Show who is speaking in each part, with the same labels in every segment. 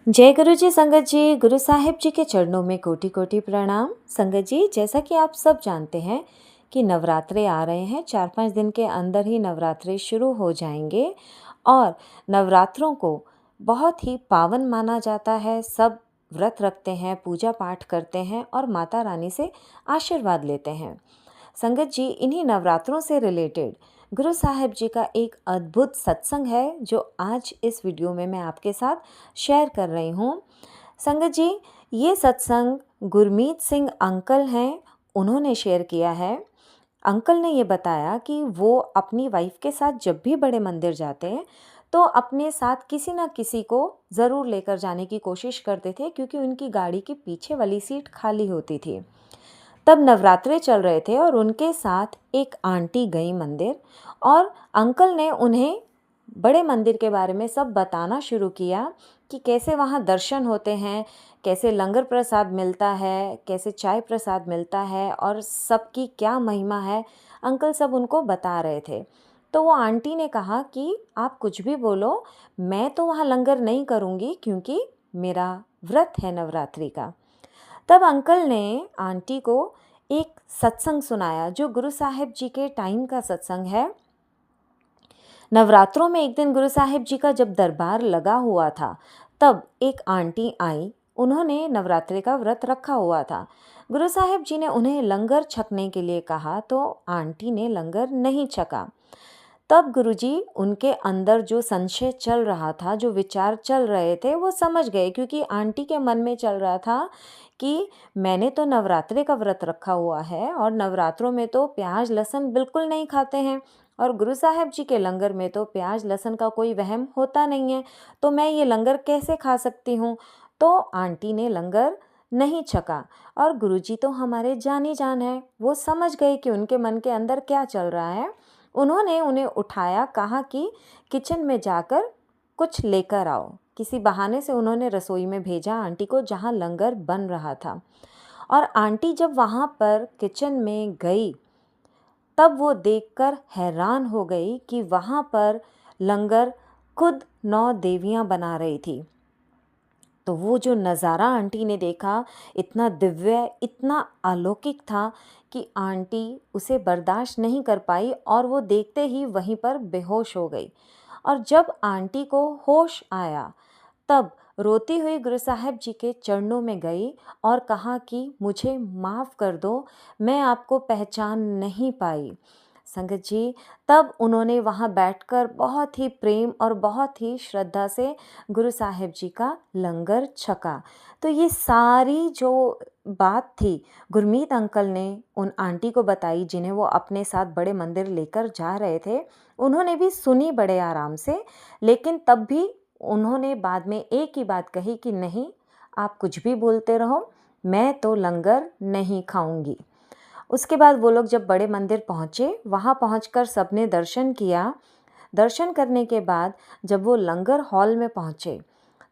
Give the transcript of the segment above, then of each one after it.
Speaker 1: जय गुरु जी। संगत जी, गुरु साहिब जी के चरणों में कोटि कोटि प्रणाम। संगत जी, जैसा कि आप सब जानते हैं कि नवरात्रे आ रहे हैं, 4-5 दिन के अंदर ही नवरात्रे शुरू हो जाएंगे और नवरात्रों को बहुत ही पावन माना जाता है। सब व्रत रखते हैं, पूजा पाठ करते हैं और माता रानी से आशीर्वाद लेते हैं। संगत जी, इन्हीं नवरात्रों से रिलेटेड गुरु साहिब जी का एक अद्भुत सत्संग है जो आज इस वीडियो में मैं आपके साथ शेयर कर रही हूँ। संगत जी, ये सत्संग गुरमीत सिंह अंकल हैं, उन्होंने शेयर किया है। अंकल ने ये बताया कि वो अपनी वाइफ के साथ जब भी बड़े मंदिर जाते हैं तो अपने साथ किसी न किसी को ज़रूर लेकर जाने की कोशिश करते थे, क्योंकि उनकी गाड़ी की पीछे वाली सीट खाली होती थी। तब नवरात्रे चल रहे थे और उनके साथ एक आंटी गई मंदिर, और अंकल ने उन्हें बड़े मंदिर के बारे में सब बताना शुरू किया कि कैसे वहाँ दर्शन होते हैं, कैसे लंगर प्रसाद मिलता है, कैसे चाय प्रसाद मिलता है और सबकी क्या महिमा है। अंकल सब उनको बता रहे थे। तो वो आंटी ने कहा कि आप कुछ भी बोलो, मैं तो वहाँ लंगर नहीं करूँगी क्योंकि मेरा व्रत है नवरात्रि का। तब अंकल ने आंटी को एक सत्संग सुनाया जो गुरु साहिब जी के टाइम का सत्संग है। नवरात्रों में एक दिन गुरु साहिब जी का जब दरबार लगा हुआ था, तब एक आंटी आई। उन्होंने नवरात्रि का व्रत रखा हुआ था। गुरु साहिब जी ने उन्हें लंगर छकने के लिए कहा तो आंटी ने लंगर नहीं छका। तब गुरुजी उनके अंदर जो संशय चल रहा था, जो विचार चल रहे थे, वो समझ गए, क्योंकि आंटी के मन में चल रहा था कि मैंने तो नवरात्रे का व्रत रखा हुआ है और नवरात्रों में तो प्याज लहसुन बिल्कुल नहीं खाते हैं, और गुरु साहिब जी के लंगर में तो प्याज लहसुन का कोई वहम होता नहीं है, तो मैं ये लंगर कैसे खा सकती हूँ। तो आंटी ने लंगर नहीं छका। और गुरुजी तो हमारे जानी जान है, वो समझ गए कि उनके मन के अंदर क्या चल रहा है। उन्होंने उन्हें उठाया, कहा कि किचन में जाकर कुछ लेकर आओ। किसी बहाने से उन्होंने रसोई में भेजा आंटी को, जहाँ लंगर बन रहा था। और आंटी जब वहाँ पर किचन में गई, तब वो देखकर हैरान हो गई कि वहाँ पर लंगर खुद 9 देवियाँ बना रही थी। तो वो जो नज़ारा आंटी ने देखा, इतना दिव्य, इतना अलौकिक था कि आंटी उसे बर्दाश्त नहीं कर पाई और वो देखते ही वहीं पर बेहोश हो गई। और जब आंटी को होश आया, तब रोती हुई गुरु साहिब जी के चरणों में गई और कहा कि मुझे माफ़ कर दो, मैं आपको पहचान नहीं पाई। संगत जी, तब उन्होंने वहाँ बैठकर बहुत ही प्रेम और बहुत ही श्रद्धा से गुरु साहिब जी का लंगर छका। तो ये सारी जो बात थी, गुरमीत अंकल ने उन आंटी को बताई, जिन्हें वो अपने साथ बड़े मंदिर लेकर जा रहे थे। उन्होंने भी सुनी बड़े आराम से, लेकिन तब भी उन्होंने बाद में एक ही बात कही कि नहीं, आप कुछ भी बोलते रहो, मैं तो लंगर नहीं खाऊंगी। उसके बाद वो लोग जब बड़े मंदिर पहुँचे, वहाँ पहुँचकर सबने दर्शन किया। दर्शन करने के बाद जब वो लंगर हॉल में पहुँचे,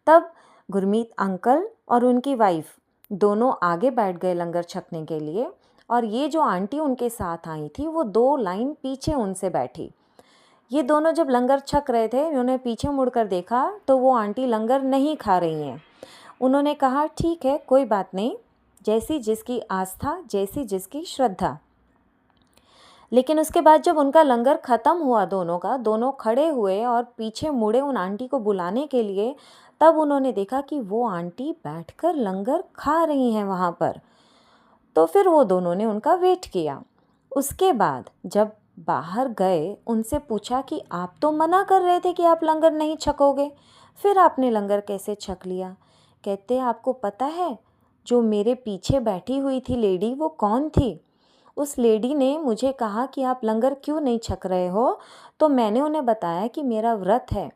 Speaker 1: तब गुरमीत अंकल और उनकी वाइफ दोनों आगे बैठ गए लंगर छकने के लिए, और ये जो आंटी उनके साथ आई थी वो 2 लाइन पीछे उनसे बैठी। ये दोनों जब लंगर छक रहे थे, इन्होंने पीछे मुड़कर देखा तो वो आंटी लंगर नहीं खा रही हैं। उन्होंने कहा ठीक है, कोई बात नहीं, जैसी जिसकी आस्था, जैसी जिसकी श्रद्धा। लेकिन उसके बाद जब उनका लंगर ख़त्म हुआ दोनों का, दोनों खड़े हुए और पीछे मुड़े उन आंटी को बुलाने के लिए, तब उन्होंने देखा कि वो आंटी बैठकर लंगर खा रही हैं वहाँ पर। तो फिर वो दोनों ने उनका वेट किया। उसके बाद जब बाहर गए, उनसे पूछा कि आप तो मना कर रहे थे कि आप लंगर नहीं छकोगे, फिर आपने लंगर कैसे छक लिया। कहते आपको पता है, जो मेरे पीछे बैठी हुई थी लेडी, वो कौन थी। उस लेडी ने मुझे कहा कि आप लंगर क्यों नहीं छक रहे हो, तो मैंने उन्हें बताया कि मेरा व्रत है।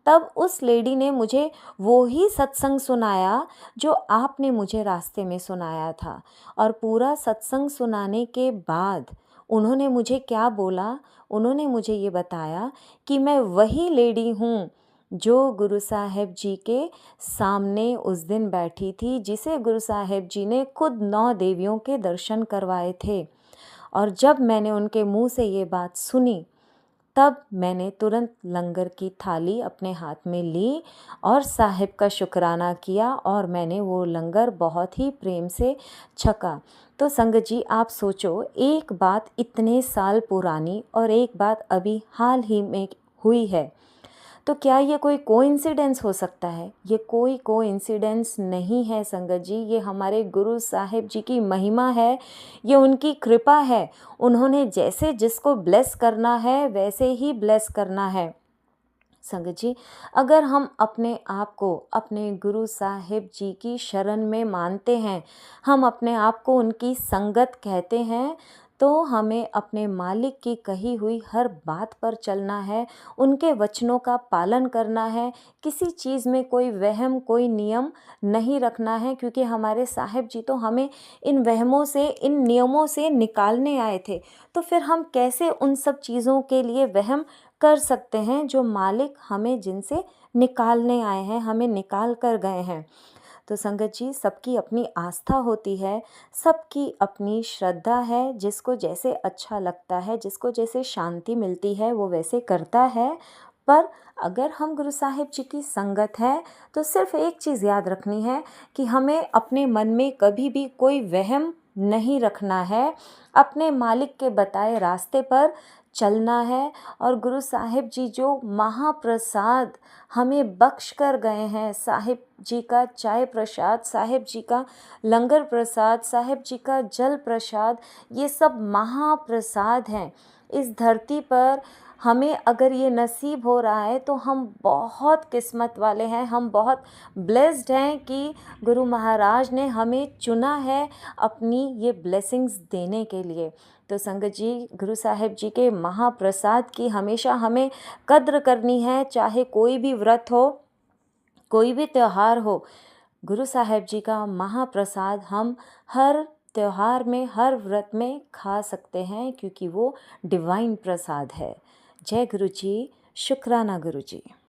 Speaker 1: तब उस लेडी ने मुझे वो ही सत्संग सुनाया जो आपने मुझे रास्ते में सुनाया था। और पूरा सत्संग सुनाने के बाद उन्होंने मुझे क्या बोला, उन्होंने मुझे ये बताया कि मैं वही लेडी हूँ जो गुरु साहिब जी के सामने उस दिन बैठी थी, जिसे गुरु साहिब जी ने खुद 9 देवियों के दर्शन करवाए थे। और जब मैंने उनके मुंह से ये बात सुनी, तब मैंने तुरंत लंगर की थाली अपने हाथ में ली और साहिब का शुक्राना किया और मैंने वो लंगर बहुत ही प्रेम से छका। तो संगत जी, आप सोचो, एक बात इतने साल पुरानी और एक बात अभी हाल ही में हुई है, तो क्या ये कोई कोइंसिडेंस हो सकता है? ये कोई कोइंसिडेंस नहीं है संगत जी, ये हमारे गुरु साहिब जी की महिमा है, ये उनकी कृपा है। उन्होंने जैसे जिसको ब्लेस करना है वैसे ही ब्लेस करना है। संगत जी, अगर हम अपने आप को अपने गुरु साहिब जी की शरण में मानते हैं, हम अपने आप को उनकी संगत कहते हैं, तो हमें अपने मालिक की कही हुई हर बात पर चलना है, उनके वचनों का पालन करना है, किसी चीज़ में कोई वहम, कोई नियम नहीं रखना है, क्योंकि हमारे साहिब जी तो हमें इन वहमों से, इन नियमों से निकालने आए थे। तो फिर हम कैसे उन सब चीज़ों के लिए वहम कर सकते हैं जो मालिक हमें जिनसे निकालने आए हैं, हमें निकाल कर गए हैं। तो संगत जी, सबकी अपनी आस्था होती है, सबकी अपनी श्रद्धा है, जिसको जैसे अच्छा लगता है, जिसको जैसे शांति मिलती है वो वैसे करता है। पर अगर हम गुरु साहिब जी की संगत है तो सिर्फ एक चीज़ याद रखनी है कि हमें अपने मन में कभी भी कोई वहम नहीं रखना है, अपने मालिक के बताए रास्ते पर चलना है। और गुरु साहिब जी जो महाप्रसाद हमें बख्श कर गए हैं, साहिब जी का चाय प्रसाद, साहिब जी का लंगर प्रसाद, साहिब जी का जल प्रसाद, ये सब महाप्रसाद हैं। इस धरती पर हमें अगर ये नसीब हो रहा है तो हम बहुत किस्मत वाले हैं, हम बहुत ब्लेस्ड हैं कि गुरु महाराज ने हमें चुना है अपनी ये ब्लेसिंग्स देने के लिए। तो संगत जी, गुरु साहिब जी के महाप्रसाद की हमेशा हमें कद्र करनी है, चाहे कोई भी व्रत हो, कोई भी त्यौहार हो। गुरु साहिब जी का महाप्रसाद हम हर त्यौहार में, हर व्रत में खा सकते हैं, क्योंकि वो डिवाइन प्रसाद है। जय गुरु जी, शुक्राना गुरु जी।